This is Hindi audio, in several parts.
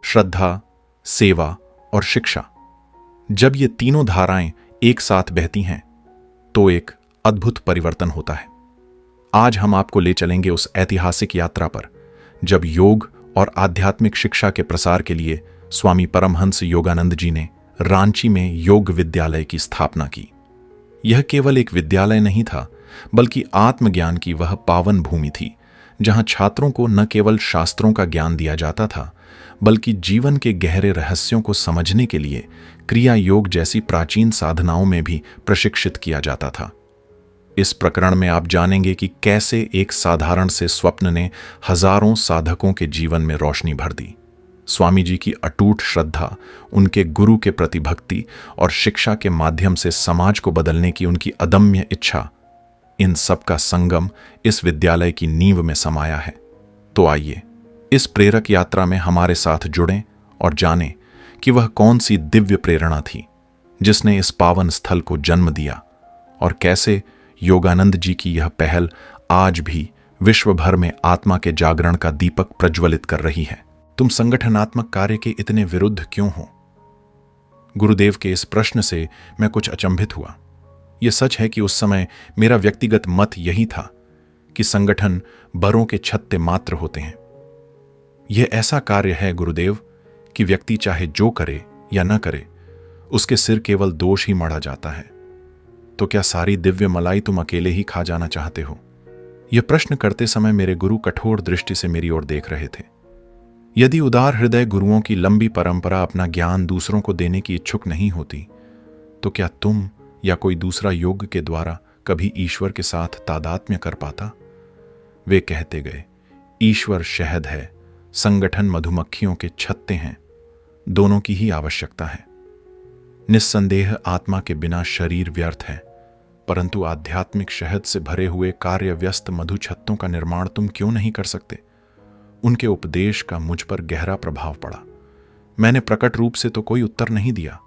श्रद्धा, सेवा और शिक्षा, जब ये तीनों धाराएं एक साथ बहती हैं तो एक अद्भुत परिवर्तन होता है। आज हम आपको ले चलेंगे उस ऐतिहासिक यात्रा पर जब योग और आध्यात्मिक शिक्षा के प्रसार के लिए स्वामी परमहंस योगानंद जी ने रांची में योग विद्यालय की स्थापना की। यह केवल एक विद्यालय नहीं था, बल्कि आत्मज्ञान की वह पावन भूमि थी जहां छात्रों को न केवल शास्त्रों का ज्ञान दिया जाता था, बल्कि जीवन के गहरे रहस्यों को समझने के लिए क्रिया योग जैसी प्राचीन साधनाओं में भी प्रशिक्षित किया जाता था। इस प्रकरण में आप जानेंगे कि कैसे एक साधारण से स्वप्न ने हजारों साधकों के जीवन में रोशनी भर दी। स्वामी जी की अटूट श्रद्धा, उनके गुरु के प्रति भक्ति और शिक्षा के माध्यम से समाज को बदलने की उनकी अदम्य इच्छा, इन सब का संगम इस विद्यालय की नींव में समाया है। तो आइए इस प्रेरक यात्रा में हमारे साथ जुड़ें और जानें कि वह कौन सी दिव्य प्रेरणा थी जिसने इस पावन स्थल को जन्म दिया और कैसे योगानंद जी की यह पहल आज भी विश्व भर में आत्मा के जागरण का दीपक प्रज्वलित कर रही है। तुम संगठनात्मक कार्य के इतने विरुद्ध क्यों हो? गुरुदेव के इस प्रश्न से मैं कुछ अचंभित हुआ। यह सच है कि उस समय मेरा व्यक्तिगत मत यही था कि संगठन बरों के छत्ते मात्र होते हैं। यह ऐसा कार्य है गुरुदेव कि व्यक्ति चाहे जो करे या न करे, उसके सिर केवल दोष ही मढ़ा जाता है। तो क्या सारी दिव्य मलाई तुम अकेले ही खा जाना चाहते हो? यह प्रश्न करते समय मेरे गुरु कठोर दृष्टि से मेरी ओर देख रहे थे। यदि उदार हृदय गुरुओं की लंबी परंपरा अपना ज्ञान दूसरों को देने की इच्छुक नहीं होती, तो क्या तुम या कोई दूसरा योग के द्वारा कभी ईश्वर के साथ तादात्म्य कर पाता? वे कहते गए, ईश्वर शहद है, संगठन मधुमक्खियों के छत्ते हैं, दोनों की ही आवश्यकता है। निस्संदेह आत्मा के बिना शरीर व्यर्थ है, परंतु आध्यात्मिक शहद से भरे हुए कार्य व्यस्त मधु छत्तों का निर्माण तुम क्यों नहीं कर सकते? उनके उपदेश का मुझ पर गहरा प्रभाव पड़ा। मैंने प्रकट रूप से तो कोई उत्तर नहीं दिया,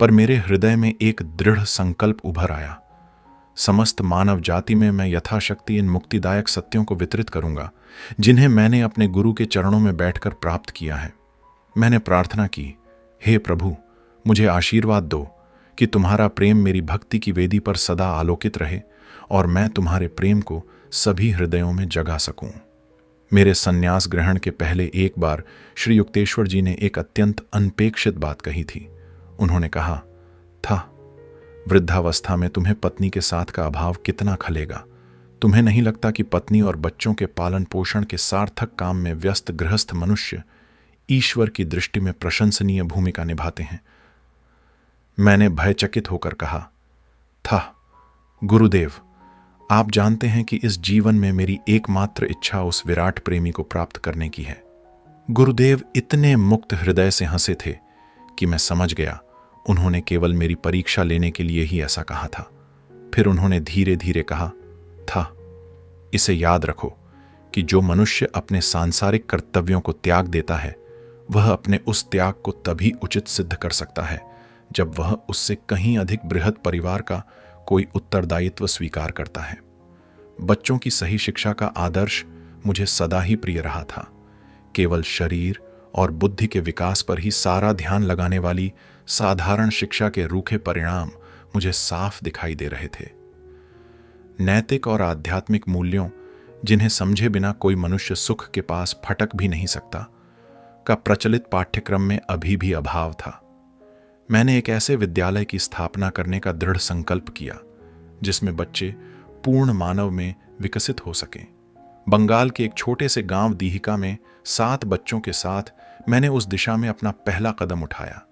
पर मेरे हृदय में एक दृढ़ संकल्प उभर आया। समस्त मानव जाति में मैं यथाशक्ति इन मुक्तिदायक सत्यों को वितरित करूंगा जिन्हें मैंने अपने गुरु के चरणों में बैठकर प्राप्त किया है। मैंने प्रार्थना की, हे प्रभु, मुझे आशीर्वाद दो कि तुम्हारा प्रेम मेरी भक्ति की वेदी पर सदा आलोकित रहे और मैं तुम्हारे प्रेम को सभी हृदयों में जगा सकूं। मेरे संन्यास ग्रहण के पहले एक बार श्री युक्तेश्वर जी ने एक अत्यंत अनपेक्षित बात कही थी। उन्होंने कहा था, वृद्धावस्था में तुम्हें पत्नी के साथ का अभाव कितना खलेगा। तुम्हें नहीं लगता कि पत्नी और बच्चों के पालन पोषण के सार्थक काम में व्यस्त गृहस्थ मनुष्य ईश्वर की दृष्टि में प्रशंसनीय भूमिका निभाते हैं? मैंने भयचकित होकर कहा था, गुरुदेव, आप जानते हैं कि इस जीवन में मेरी एकमात्र इच्छा उस विराट प्रेमी को प्राप्त करने की है। गुरुदेव इतने मुक्त हृदय से हंसे थे कि मैं समझ गया उन्होंने केवल मेरी परीक्षा लेने के लिए ही ऐसा कहा था। फिर उन्होंने धीरे धीरे कहा था, इसे याद रखो कि जो मनुष्य अपने सांसारिक कर्तव्यों को त्याग देता है, वह अपने उस त्याग को तभी उचित सिद्ध कर सकता है जब वह उससे कहीं अधिक बृहद परिवार का कोई उत्तरदायित्व स्वीकार करता है। बच्चों की सही शिक्षा का आदर्श मुझे सदा ही प्रिय रहा था। केवल शरीर और बुद्धि के विकास पर ही सारा ध्यान लगाने वाली साधारण शिक्षा के रूखे परिणाम मुझे साफ दिखाई दे रहे थे। नैतिक और आध्यात्मिक मूल्यों, जिन्हें समझे बिना कोई मनुष्य सुख के पास फटक भी नहीं सकता, का प्रचलित पाठ्यक्रम में अभी भी अभाव था। मैंने एक ऐसे विद्यालय की स्थापना करने का दृढ़ संकल्प किया जिसमें बच्चे पूर्ण मानव में विकसित हो सकें। बंगाल के एक छोटे से गांव दीहिका में 7 बच्चों के साथ मैंने उस दिशा में अपना पहला कदम उठाया।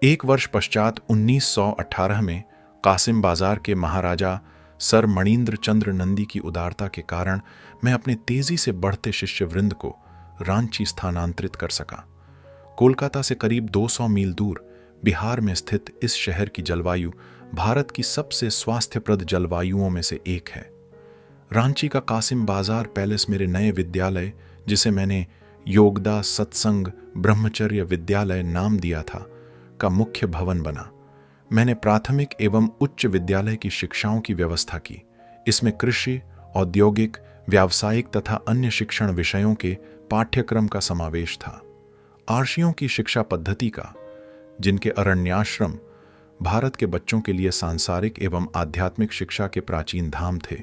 एक वर्ष पश्चात 1918 में कासिम बाजार के महाराजा सर मणिंद्र चंद्र नंदी की उदारता के कारण मैं अपने तेजी से बढ़ते शिष्य वृंद को रांची स्थानांतरित कर सका। कोलकाता से करीब 200 मील दूर बिहार में स्थित इस शहर की जलवायु भारत की सबसे स्वास्थ्यप्रद जलवायुओं में से एक है। रांची का कासिम बाजार पैलेस मेरे नए विद्यालय, जिसे मैंने योगदा सत्संग ब्रह्मचर्य विद्यालय नाम दिया था, का मुख्य भवन बना। मैंने प्राथमिक एवं उच्च विद्यालय की शिक्षाओं की व्यवस्था की। इसमें कृषि, औद्योगिक, व्यावसायिक तथा अन्य शिक्षण विषयों के पाठ्यक्रम का समावेश था। आर्षियों की शिक्षा पद्धति का, जिनके अरण्याश्रम भारत के बच्चों के लिए सांसारिक एवं आध्यात्मिक शिक्षा के प्राचीन धाम थे,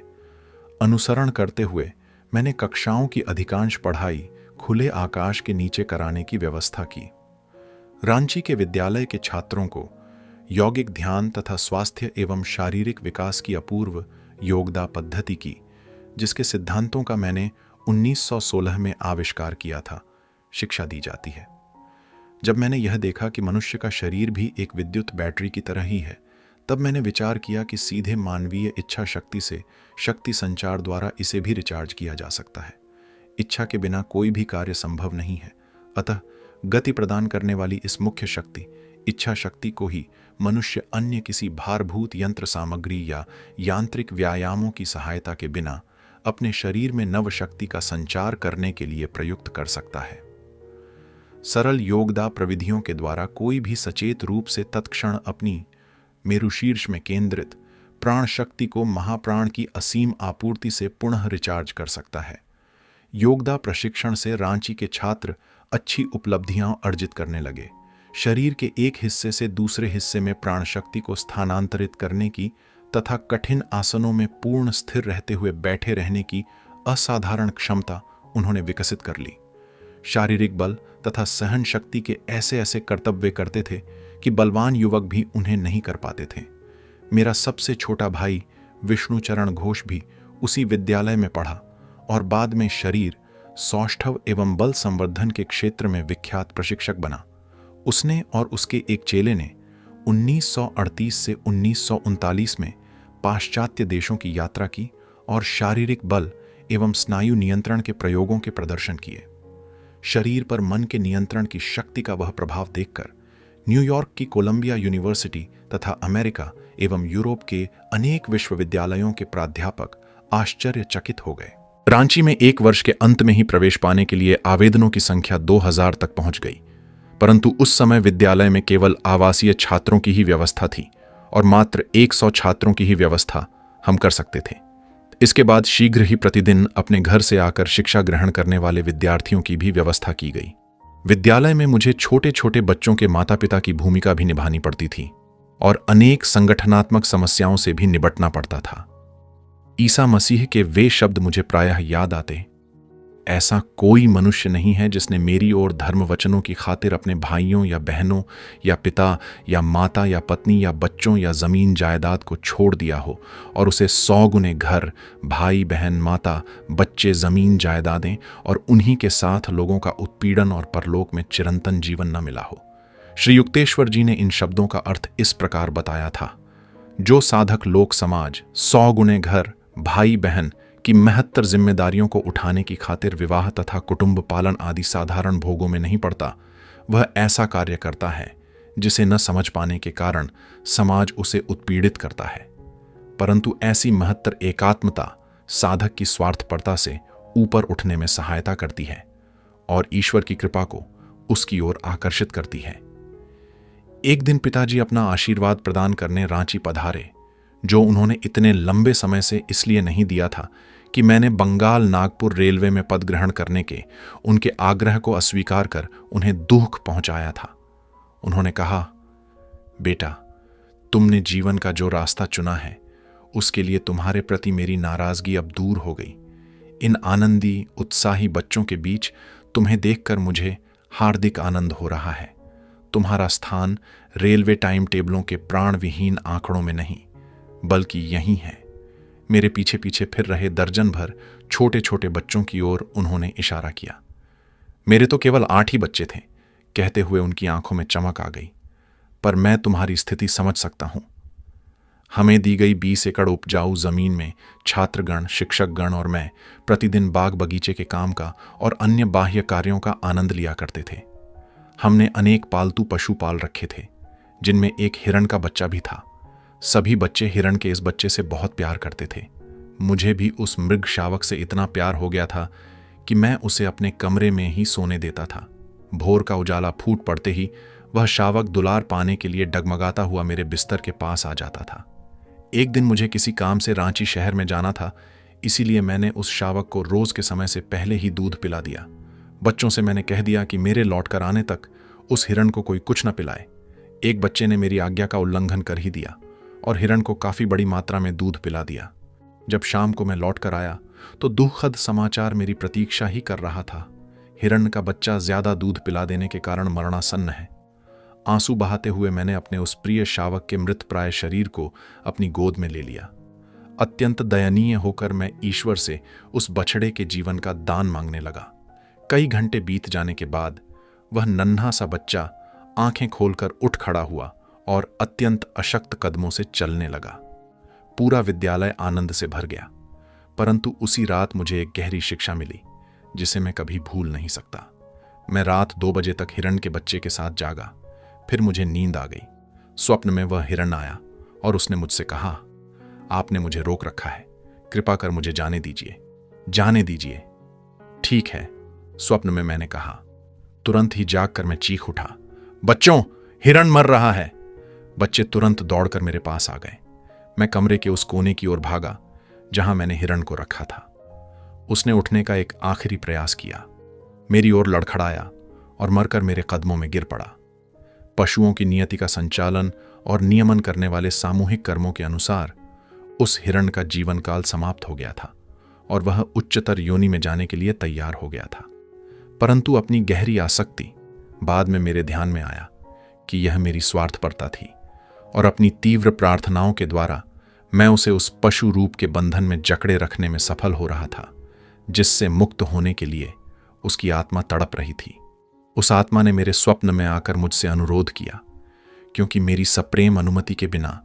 अनुसरण करते हुए मैंने कक्षाओं की अधिकांश पढ़ाई खुले आकाश के नीचे कराने की व्यवस्था की। रांची के विद्यालय के छात्रों को यौगिक ध्यान तथा स्वास्थ्य एवं शारीरिक विकास की अपूर्व योगदा पद्धति की, जिसके सिद्धांतों का मैंने 1916 में आविष्कार किया था, शिक्षा दी जाती है। जब मैंने यह देखा कि मनुष्य का शरीर भी एक विद्युत बैटरी की तरह ही है, तब मैंने विचार किया कि सीधे मानवीय इच्छा शक्ति से शक्ति संचार द्वारा इसे भी रिचार्ज किया जा सकता है। इच्छा के बिना कोई भी कार्य संभव नहीं है। अतः गति प्रदान करने वाली इस मुख्य शक्ति, इच्छा शक्ति को ही मनुष्य अन्य किसी भारभूत यंत्र सामग्री या यांत्रिक व्यायामों की सहायता के बिना अपने शरीर में नव शक्ति का संचार करने के लिए प्रयुक्त कर सकता है। सरल योगदा प्रविधियों के द्वारा कोई भी सचेत रूप से तत्क्षण अपनी मेरुशीर्ष में केंद्रित प्राण शक्ति को महाप्राण की असीम आपूर्ति से पुनः रिचार्ज कर सकता है। योगदा प्रशिक्षण से रांची के छात्र अच्छी उपलब्धियां अर्जित करने लगे। शरीर के एक हिस्से से दूसरे हिस्से में प्राण शक्ति को स्थानांतरित करने की तथा कठिन आसनों में पूर्ण स्थिर रहते हुए बैठे रहने की असाधारण क्षमता उन्होंने विकसित कर ली। शारीरिक बल तथा सहन शक्ति के ऐसे ऐसे कर्तव्य करते थे कि बलवान युवक भी उन्हें नहीं कर पाते थे। मेरा सबसे छोटा भाई विष्णुचरण घोष भी उसी विद्यालय में पढ़ा और बाद में शरीर, सौष्ठव एवं बल संवर्धन के क्षेत्र में विख्यात प्रशिक्षक बना। उसने और उसके एक चेले ने 1938 से 1939 में पाश्चात्य देशों की यात्रा की और शारीरिक बल एवं स्नायु नियंत्रण के प्रयोगों के प्रदर्शन किए। शरीर पर मन के नियंत्रण की शक्ति का वह प्रभाव देखकर न्यूयॉर्क की कोलंबिया यूनिवर्सिटी तथा अमेरिका एवं यूरोप के अनेक विश्वविद्यालयों के प्राध्यापक आश्चर्यचकित हो गए। रांची में एक वर्ष के अंत में ही प्रवेश पाने के लिए आवेदनों की संख्या 2000 तक पहुंच गई, परंतु उस समय विद्यालय में केवल आवासीय छात्रों की ही व्यवस्था थी और मात्र 100 छात्रों की ही व्यवस्था हम कर सकते थे। इसके बाद शीघ्र ही प्रतिदिन अपने घर से आकर शिक्षा ग्रहण करने वाले विद्यार्थियों की भी व्यवस्था की गई। विद्यालय में मुझे छोटे छोटे बच्चों के माता पिता की भूमिका भी निभानी पड़ती थी और अनेक संगठनात्मक समस्याओं से भी निपटना पड़ता था। ईसा मसीह के वे शब्द मुझे प्रायः याद आते, ऐसा कोई मनुष्य नहीं है जिसने मेरी ओर धर्म वचनों की खातिर अपने भाइयों या बहनों या पिता या माता या पत्नी या बच्चों या जमीन जायदाद को छोड़ दिया हो और उसे 100 गुने घर, भाई बहन, माता, बच्चे, जमीन जायदादें और उन्हीं के साथ लोगों का उत्पीड़न और परलोक में चिरंतन जीवन न मिला हो। श्री युक्तेश्वर जी ने इन शब्दों का अर्थ इस प्रकार बताया था, जो साधक लोक समाज 100 गुने घर, भाई बहन की महत्तर जिम्मेदारियों को उठाने की खातिर विवाह तथा कुटुंब पालन आदि साधारण भोगों में नहीं पड़ता, वह ऐसा कार्य करता है जिसे न समझ पाने के कारण समाज उसे उत्पीड़ित करता है। परंतु ऐसी महत्तर एकात्मता साधक की स्वार्थपरता से ऊपर उठने में सहायता करती है और ईश्वर की कृपा को उसकी ओर आकर्षित करती है। एक दिन पिताजी अपना आशीर्वाद प्रदान करने रांची पधारे, जो उन्होंने इतने लंबे समय से इसलिए नहीं दिया था कि मैंने बंगाल नागपुर रेलवे में पद ग्रहण करने के उनके आग्रह को अस्वीकार कर उन्हें दुख पहुंचाया था। उन्होंने कहा, बेटा, तुमने जीवन का जो रास्ता चुना है उसके लिए तुम्हारे प्रति मेरी नाराजगी अब दूर हो गई। इन आनंदी उत्साही बच्चों के बीच तुम्हें देखकर मुझे हार्दिक आनंद हो रहा है। तुम्हारा स्थान रेलवे टाइम टेबलों के प्राण विहीन आंकड़ों में नहीं, बल्कि यही है। मेरे पीछे पीछे फिर रहे दर्जन भर छोटे छोटे बच्चों की ओर उन्होंने इशारा किया। मेरे तो केवल 8 ही बच्चे थे, कहते हुए उनकी आंखों में चमक आ गई। पर मैं तुम्हारी स्थिति समझ सकता हूं। हमें दी गई 20 एकड़ उपजाऊ जमीन में छात्रगण, शिक्षकगण और मैं प्रतिदिन बाग बगीचे के काम का और अन्य बाह्य कार्यों का आनंद लिया करते थे। हमने अनेक पालतू पशु पाल रखे थे, जिनमें एक हिरण का बच्चा भी था। सभी बच्चे हिरण के इस बच्चे से बहुत प्यार करते थे। मुझे भी उस मृग शावक से इतना प्यार हो गया था कि मैं उसे अपने कमरे में ही सोने देता था। भोर का उजाला फूट पड़ते ही वह शावक दुलार पाने के लिए डगमगाता हुआ मेरे बिस्तर के पास आ जाता था। एक दिन मुझे किसी काम से रांची शहर में जाना था, इसीलिए मैंने उस शावक को रोज के समय से पहले ही दूध पिला दिया। बच्चों से मैंने कह दिया कि मेरे लौटकर आने तक उस हिरण को कोई कुछ न पिलाए। एक बच्चे ने मेरी आज्ञा का उल्लंघन कर ही दिया और हिरण को काफी बड़ी मात्रा में दूध पिला दिया। जब शाम को मैं लौटकर आया तो दुखद समाचार मेरी प्रतीक्षा ही कर रहा था। हिरण का बच्चा ज्यादा दूध पिला देने के कारण मरणासन्न है। आंसू बहाते हुए मैंने अपने उस प्रिय शावक के मृतप्राय शरीर को अपनी गोद में ले लिया। अत्यंत दयनीय होकर मैं ईश्वर से उस बछड़े के जीवन का दान मांगने लगा। कई घंटे बीत जाने के बाद वह नन्हा सा बच्चा आंखें खोलकर उठ खड़ा हुआ और अत्यंत अशक्त कदमों से चलने लगा। पूरा विद्यालय आनंद से भर गया। परंतु उसी रात मुझे एक गहरी शिक्षा मिली जिसे मैं कभी भूल नहीं सकता। मैं रात 2 बजे तक हिरण के बच्चे के साथ जागा। फिर मुझे नींद आ गई। स्वप्न में वह हिरण आया और उसने मुझसे कहा, आपने मुझे रोक रखा है, कृपा कर मुझे जाने दीजिए, जाने दीजिए। ठीक है, स्वप्न में मैंने कहा। तुरंत ही जागकर मैं चीख उठा, बच्चों, हिरण मर रहा है। बच्चे तुरंत दौड़कर मेरे पास आ गए। मैं कमरे के उस कोने की ओर भागा जहां मैंने हिरण को रखा था। उसने उठने का एक आखिरी प्रयास किया, मेरी ओर लड़खड़ाया और मरकर मेरे कदमों में गिर पड़ा। पशुओं की नियति का संचालन और नियमन करने वाले सामूहिक कर्मों के अनुसार उस हिरण का जीवन काल समाप्त हो गया था और वह उच्चतर योनि में जाने के लिए तैयार हो गया था। परंतु अपनी गहरी आसक्ति बाद में मेरे ध्यान में आया कि यह मेरी स्वार्थपरता थी और अपनी तीव्र प्रार्थनाओं के द्वारा मैं उसे उस पशु रूप के बंधन में जकड़े रखने में सफल हो रहा था, जिससे मुक्त होने के लिए उसकी आत्मा तड़प रही थी। उस आत्मा ने मेरे स्वप्न में आकर मुझसे अनुरोध किया, क्योंकि मेरी सप्रेम अनुमति के बिना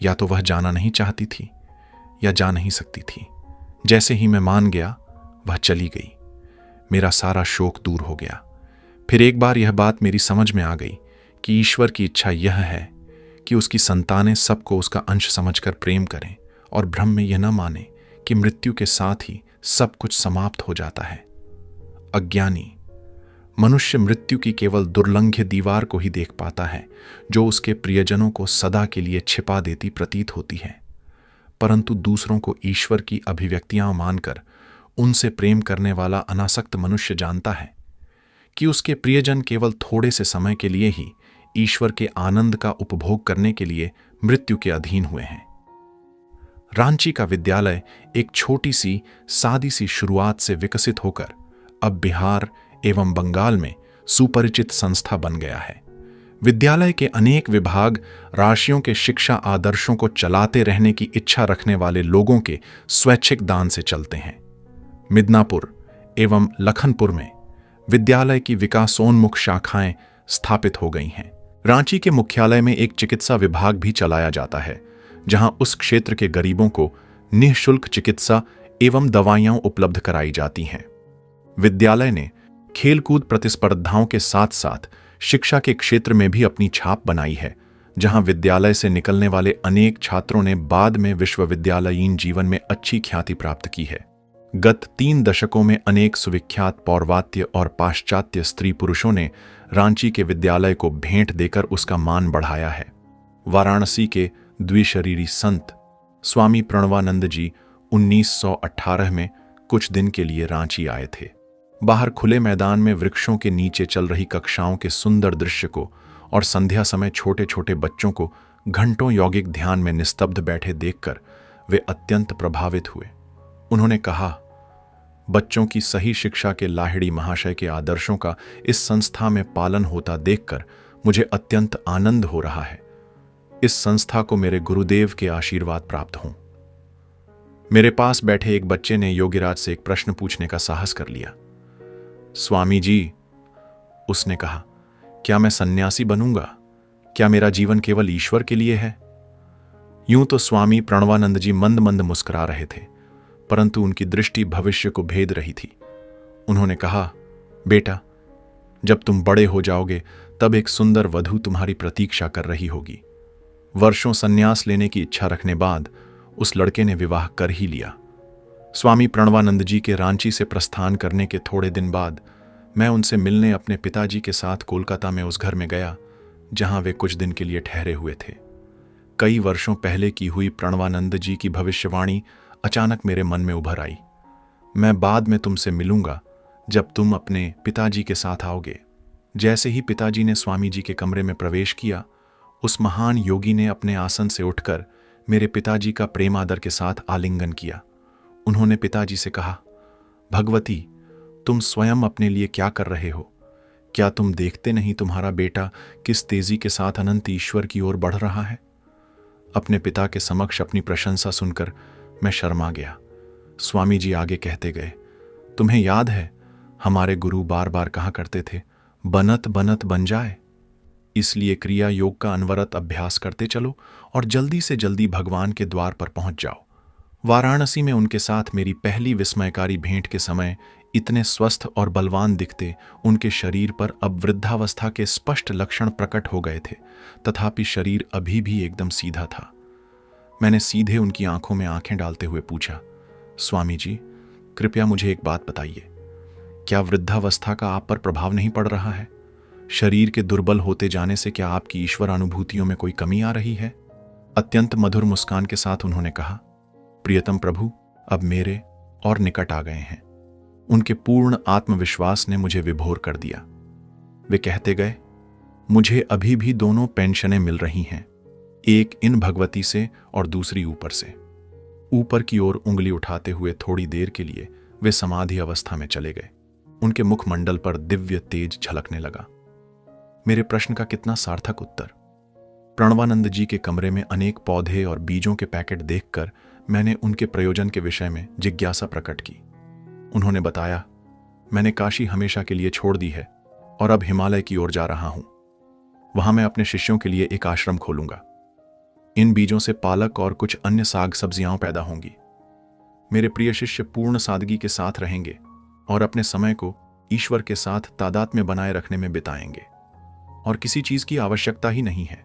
या तो वह जाना नहीं चाहती थी या जा नहीं सकती थी। जैसे ही मैं मान गया, वह चली गई। मेरा सारा शोक दूर हो गया। फिर एक बार यह बात मेरी समझ में आ गई कि ईश्वर की इच्छा यह है कि उसकी संतानें सबको उसका अंश समझकर प्रेम करें और भ्रम में यह न माने कि मृत्यु के साथ ही सब कुछ समाप्त हो जाता है। अज्ञानी मनुष्य मृत्यु की केवल दुर्लंघ्य दीवार को ही देख पाता है, जो उसके प्रियजनों को सदा के लिए छिपा देती प्रतीत होती है। परंतु दूसरों को ईश्वर की अभिव्यक्तियां मानकर उनसे प्रेम करने वाला अनासक्त मनुष्य जानता है कि उसके प्रियजन केवल थोड़े से समय के लिए ही ईश्वर के आनंद का उपभोग करने के लिए मृत्यु के अधीन हुए हैं। रांची का विद्यालय एक छोटी सी सादी सी शुरुआत से विकसित होकर अब बिहार एवं बंगाल में सुपरिचित संस्था बन गया है। विद्यालय के अनेक विभाग राशियों के शिक्षा आदर्शों को चलाते रहने की इच्छा रखने वाले लोगों के स्वैच्छिक दान से चलते हैं। मिदनापुर एवं लखनपुर में विद्यालय की विकासोन्मुख शाखाएं स्थापित हो गई हैं। रांची के मुख्यालय में एक चिकित्सा विभाग भी चलाया जाता है, जहां उस क्षेत्र के गरीबों को निःशुल्क चिकित्सा एवं दवाइयां उपलब्ध कराई जाती हैं। विद्यालय ने खेलकूद प्रतिस्पर्धाओं के साथ साथ शिक्षा के क्षेत्र में भी अपनी छाप बनाई है, जहां विद्यालय से निकलने वाले अनेक छात्रों ने बाद में विश्वविद्यालयीन जीवन में अच्छी ख्याति प्राप्त की है। गत 3 दशकों में अनेक सुविख्यात पौर्वात्य और पाश्चात्य स्त्री पुरुषों ने रांची के विद्यालय को भेंट देकर उसका मान बढ़ाया है। वाराणसी के द्विशरीरी संत स्वामी प्रणवानंद जी 1918 में कुछ दिन के लिए रांची आए थे। बाहर खुले मैदान में वृक्षों के नीचे चल रही कक्षाओं के सुंदर दृश्य को और संध्या समय छोटे छोटे बच्चों को घंटों यौगिक ध्यान में निस्तब्ध बैठे देखकर वे अत्यंत प्रभावित हुए। उन्होंने कहा, बच्चों की सही शिक्षा के लाहिड़ी महाशय के आदर्शों का इस संस्था में पालन होता देखकर मुझे अत्यंत आनंद हो रहा है। इस संस्था को मेरे गुरुदेव के आशीर्वाद प्राप्त हों। मेरे पास बैठे एक बच्चे ने योगीराज से एक प्रश्न पूछने का साहस कर लिया। स्वामी जी, उसने कहा, क्या मैं सन्यासी बनूंगा? क्या मेरा जीवन केवल ईश्वर के लिए है? यूं तो स्वामी प्रणवानंद जी मंद मंद मुस्कुरा रहे थे, परंतु उनकी दृष्टि भविष्य को भेद रही थी। उन्होंने कहा, बेटा, जब तुम बड़े हो जाओगे तब एक सुंदर वधू तुम्हारी प्रतीक्षा कर रही होगी। वर्षों संन्यास लेने की इच्छा रखने बाद उस लड़के ने विवाह कर ही लिया। स्वामी प्रणवानंद जी के रांची से प्रस्थान करने के थोड़े दिन बाद मैं उनसे मिलने अपने पिताजी के साथ कोलकाता में उस घर में गया जहां वे कुछ दिन के लिए ठहरे हुए थे। कई वर्षों पहले की हुई प्रणवानंद जी की भविष्यवाणी अचानक मेरे मन में उभर आई। मैं बाद में तुमसे मिलूंगा जब तुम अपने पिताजी के साथ आओगे। जैसे ही पिताजी ने स्वामी जी के कमरे में प्रवेश किया, उस महान योगी ने अपने आसन से उठकर मेरे पिताजी का प्रेम आदर के साथ आलिंगन किया। उन्होंने पिताजी से कहा, भगवती, तुम स्वयं अपने लिए क्या कर रहे हो? क्या तुम देखते नहीं तुम्हारा बेटा किस तेजी के साथ अनंत ईश्वर की ओर बढ़ रहा है? अपने पिता के समक्ष अपनी प्रशंसा सुनकर मैं शर्मा गया। स्वामी जी आगे कहते गए, तुम्हें याद है हमारे गुरु बार बार कहा करते थे, बनत बनत बन जाए। इसलिए क्रिया योग का अनवरत अभ्यास करते चलो और जल्दी से जल्दी भगवान के द्वार पर पहुंच जाओ। वाराणसी में उनके साथ मेरी पहली विस्मयकारी भेंट के समय इतने स्वस्थ और बलवान दिखते उनके शरीर पर अब वृद्धावस्था के स्पष्ट लक्षण प्रकट हो गए थे, तथापि शरीर अभी भी एकदम सीधा था। मैंने सीधे उनकी आंखों में आंखें डालते हुए पूछा, स्वामी जी, कृपया मुझे एक बात बताइए, क्या वृद्धावस्था का आप पर प्रभाव नहीं पड़ रहा है? शरीर के दुर्बल होते जाने से क्या आपकी ईश्वर अनुभूतियों में कोई कमी आ रही है? अत्यंत मधुर मुस्कान के साथ उन्होंने कहा, प्रियतम प्रभु अब मेरे और निकट आ गए हैं। उनके पूर्ण आत्मविश्वास ने मुझे विभोर कर दिया। वे कहते गए, मुझे अभी भी दोनों पेंशनें मिल रही हैं, एक इन भगवती से और दूसरी ऊपर से। ऊपर की ओर उंगली उठाते हुए थोड़ी देर के लिए वे समाधि अवस्था में चले गए। उनके मुखमंडल पर दिव्य तेज झलकने लगा। मेरे प्रश्न का कितना सार्थक उत्तर। प्रणवानंद जी के कमरे में अनेक पौधे और बीजों के पैकेट देखकर मैंने उनके प्रयोजन के विषय में जिज्ञासा प्रकट की। उन्होंने बताया, मैंने काशी हमेशा के लिए छोड़ दी है और अब हिमालय की ओर जा रहा हूं। वहां मैं अपने शिष्यों के लिए एक आश्रम खोलूंगा। इन बीजों से पालक और कुछ अन्य साग सब्जियां पैदा होंगी। मेरे प्रिय शिष्य पूर्ण सादगी के साथ रहेंगे और अपने समय को ईश्वर के साथ तादात्म्य बनाए रखने में बिताएंगे और किसी चीज की आवश्यकता ही नहीं है।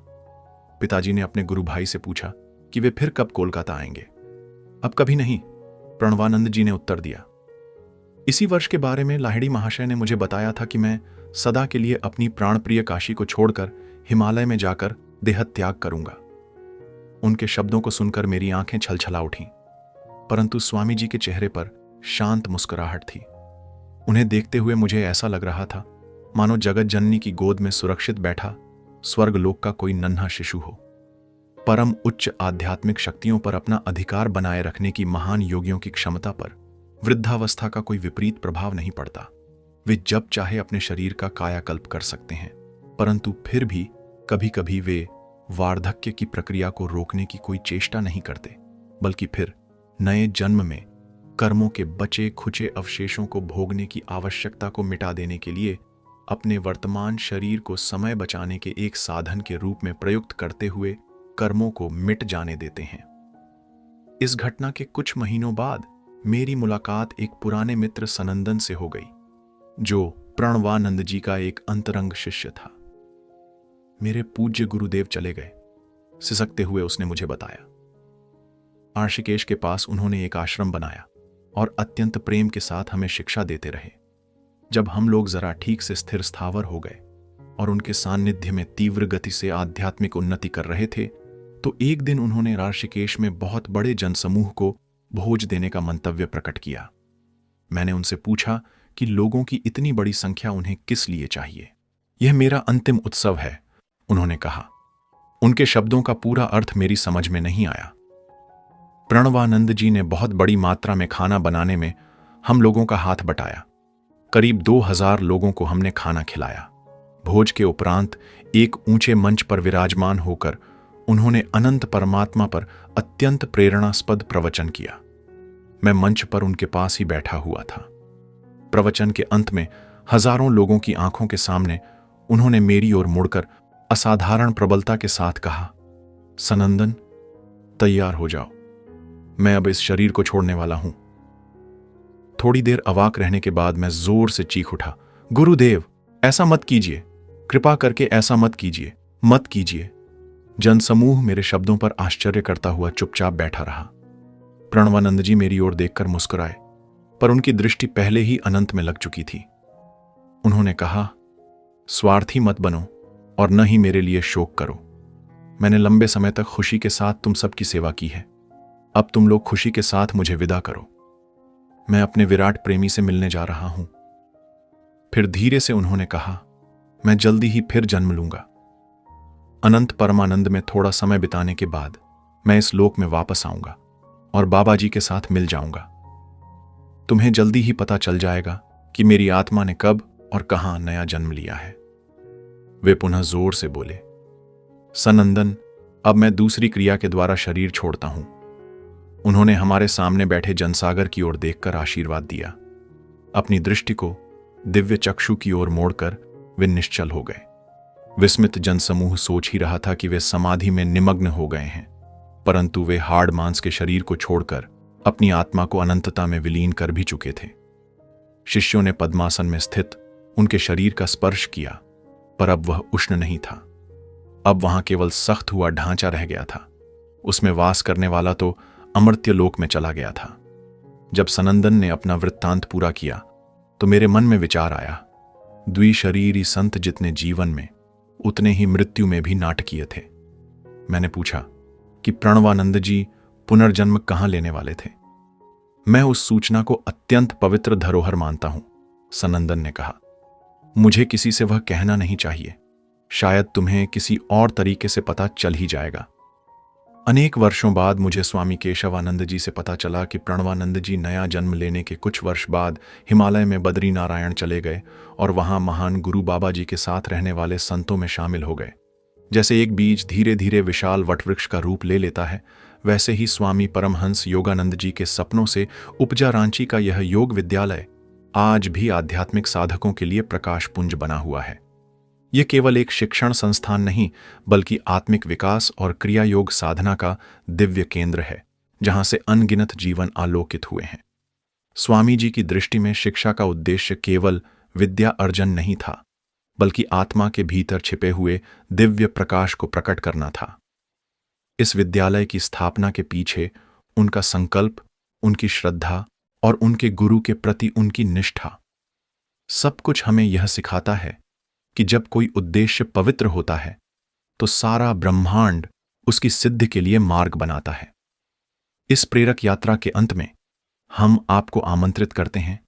पिताजी ने अपने गुरु भाई से पूछा कि वे फिर कब कोलकाता आएंगे। अब कभी नहीं, प्रणवानंद जी ने उत्तर दिया। इसी वर्ष के बारे में लाहिड़ी महाशय ने मुझे बताया था कि मैं सदा के लिए अपनी प्राणप्रिय काशी को छोड़कर हिमालय में जाकर देहत्याग त्याग करूंगा। उनके शब्दों को सुनकर मेरी आंखें छलछला उठीं, परंतु स्वामी जी के चेहरे पर शांत मुस्कुराहट थी। उन्हें देखते हुए मुझे ऐसा लग रहा था मानो जगत जननी की गोद में सुरक्षित बैठा स्वर्गलोक का कोई नन्हा शिशु हो। परम उच्च आध्यात्मिक शक्तियों पर अपना अधिकार बनाए रखने की महान योगियों की क्षमता पर वृद्धावस्था का कोई विपरीत प्रभाव नहीं पड़ता। वे जब चाहे अपने शरीर का कायाकल्प कर सकते हैं, परंतु फिर भी कभी कभी वे वार्धक्य की प्रक्रिया को रोकने की कोई चेष्टा नहीं करते, बल्कि फिर नए जन्म में कर्मों के बचे खुचे अवशेषों को भोगने की आवश्यकता को मिटा देने के लिए अपने वर्तमान शरीर को समय बचाने के एक साधन के रूप में प्रयुक्त करते हुए कर्मों को मिट जाने देते हैं। इस घटना के कुछ महीनों बाद मेरी मुलाकात एक पुराने मित्र सनंदन से हो गई, जो प्रणवानंद जी का एक अंतरंग शिष्य था। मेरे पूज्य गुरुदेव चले गए, सिसकते हुए उसने मुझे बताया। आर्षिकेश के पास उन्होंने एक आश्रम बनाया और अत्यंत प्रेम के साथ हमें शिक्षा देते रहे। जब हम लोग जरा ठीक से स्थिर स्थावर हो गए और उनके सान्निध्य में तीव्र गति से आध्यात्मिक उन्नति कर रहे थे, तो एक दिन उन्होंने ऋषिकेश में बहुत बड़े जनसमूह को भोज देने का मंतव्य प्रकट किया। मैंने उनसे पूछा कि लोगों की इतनी बड़ी संख्या उन्हें किस लिए चाहिए। यह मेरा अंतिम उत्सव है, उन्होंने कहा। उनके शब्दों का पूरा अर्थ मेरी समझ में नहीं आया। प्रणवानंद जी ने बहुत बड़ी मात्रा में खाना बनाने में हम लोगों का हाथ बटाया। करीब 2000 लोगों को हमने खाना खिलाया। भोज के उपरांत एक ऊंचे मंच पर विराजमान होकर उन्होंने अनंत परमात्मा पर अत्यंत प्रेरणास्पद प्रवचन किया। मैं मंच पर उनके पास ही बैठा हुआ था। प्रवचन के अंत में हजारों लोगों की आंखों के सामने उन्होंने मेरी ओर मुड़कर असाधारण प्रबलता के साथ कहा, सनंदन, तैयार हो जाओ, मैं अब इस शरीर को छोड़ने वाला हूं। थोड़ी देर अवाक रहने के बाद मैं जोर से चीख उठा, गुरुदेव, ऐसा मत कीजिए, कृपा करके ऐसा मत कीजिए, मत कीजिए। जनसमूह मेरे शब्दों पर आश्चर्य करता हुआ चुपचाप बैठा रहा। प्रणवानंद जी मेरी ओर देखकर मुस्कुराए, पर उनकी दृष्टि पहले ही अनंत में लग चुकी थी। उन्होंने कहा, स्वार्थी मत बनो और न ही मेरे लिए शोक करो। मैंने लंबे समय तक खुशी के साथ तुम सबकी सेवा की है। अब तुम लोग खुशी के साथ मुझे विदा करो। मैं अपने विराट प्रेमी से मिलने जा रहा हूं। फिर धीरे से उन्होंने कहा, मैं जल्दी ही फिर जन्म लूंगा। अनंत परमानंद में थोड़ा समय बिताने के बाद मैं इस लोक में वापस आऊंगा और बाबा जी के साथ मिल जाऊंगा। तुम्हें जल्दी ही पता चल जाएगा कि मेरी आत्मा ने कब और कहां नया जन्म लिया है। वे पुनः जोर से बोले, सनंदन, अब मैं दूसरी क्रिया के द्वारा शरीर छोड़ता हूं। उन्होंने हमारे सामने बैठे जनसागर की ओर देखकर आशीर्वाद दिया। अपनी दृष्टि को दिव्य चक्षु की ओर मोड़कर वे निश्चल हो गए। विस्मित जनसमूह सोच ही रहा था कि वे समाधि में निमग्न हो गए हैं, परंतु वे हाड़ मांस के शरीर को छोड़कर अपनी आत्मा को अनंतता में विलीन कर भी चुके थे। शिष्यों ने पद्मासन में स्थित उनके शरीर का स्पर्श किया, पर अब वह उष्ण नहीं था। अब वहां केवल सख्त हुआ ढांचा रह गया था। उसमें वास करने वाला तो अमर्त्य लोक में चला गया था। जब सनंदन ने अपना वृत्तांत पूरा किया तो मेरे मन में विचार आया, द्विशरीरी संत जितने जीवन में उतने ही मृत्यु में भी नाटकीय थे। मैंने पूछा कि प्रणवानंद जी पुनर्जन्म कहां लेने वाले थे। मैं उस सूचना को अत्यंत पवित्र धरोहर मानता हूं, सनंदन ने कहा। मुझे किसी से वह कहना नहीं चाहिए, शायद तुम्हें किसी और तरीके से पता चल ही जाएगा। अनेक वर्षों बाद मुझे स्वामी केशवानंद जी से पता चला कि प्रणवानंद जी नया जन्म लेने के कुछ वर्ष बाद हिमालय में बद्री नारायण चले गए और वहां महान गुरु बाबा जी के साथ रहने वाले संतों में शामिल हो गए। जैसे एक बीज धीरे धीरे विशाल वटवृक्ष का रूप ले लेता है, वैसे ही स्वामी परमहंस योगानंद जी के सपनों से उपजा रांची का यह योग विद्यालय आज भी आध्यात्मिक साधकों के लिए प्रकाश पुंज बना हुआ है। यह केवल एक शिक्षण संस्थान नहीं, बल्कि आत्मिक विकास और क्रिया योग साधना का दिव्य केंद्र है, जहां से अनगिनत जीवन आलोकित हुए हैं। स्वामी जी की दृष्टि में शिक्षा का उद्देश्य केवल विद्या अर्जन नहीं था, बल्कि आत्मा के भीतर छिपे हुए दिव्य प्रकाश को प्रकट करना था। इस विद्यालय की स्थापना के पीछे उनका संकल्प, उनकी श्रद्धा और उनके गुरु के प्रति उनकी निष्ठा, सब कुछ हमें यह सिखाता है कि जब कोई उद्देश्य पवित्र होता है तो सारा ब्रह्मांड उसकी सिद्धि के लिए मार्ग बनाता है। इस प्रेरक यात्रा के अंत में हम आपको आमंत्रित करते हैं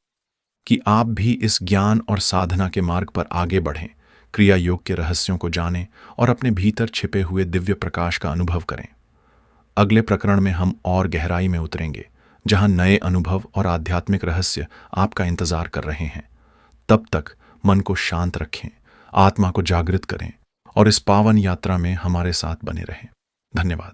कि आप भी इस ज्ञान और साधना के मार्ग पर आगे बढ़ें, क्रिया योग के रहस्यों को जानें और अपने भीतर छिपे हुए दिव्य प्रकाश का अनुभव करें। अगले प्रकरण में हम और गहराई में उतरेंगे, जहां नए अनुभव और आध्यात्मिक रहस्य आपका इंतजार कर रहे हैं। तब तक मन को शांत रखें, आत्मा को जागृत करें और इस पावन यात्रा में हमारे साथ बने रहें। धन्यवाद।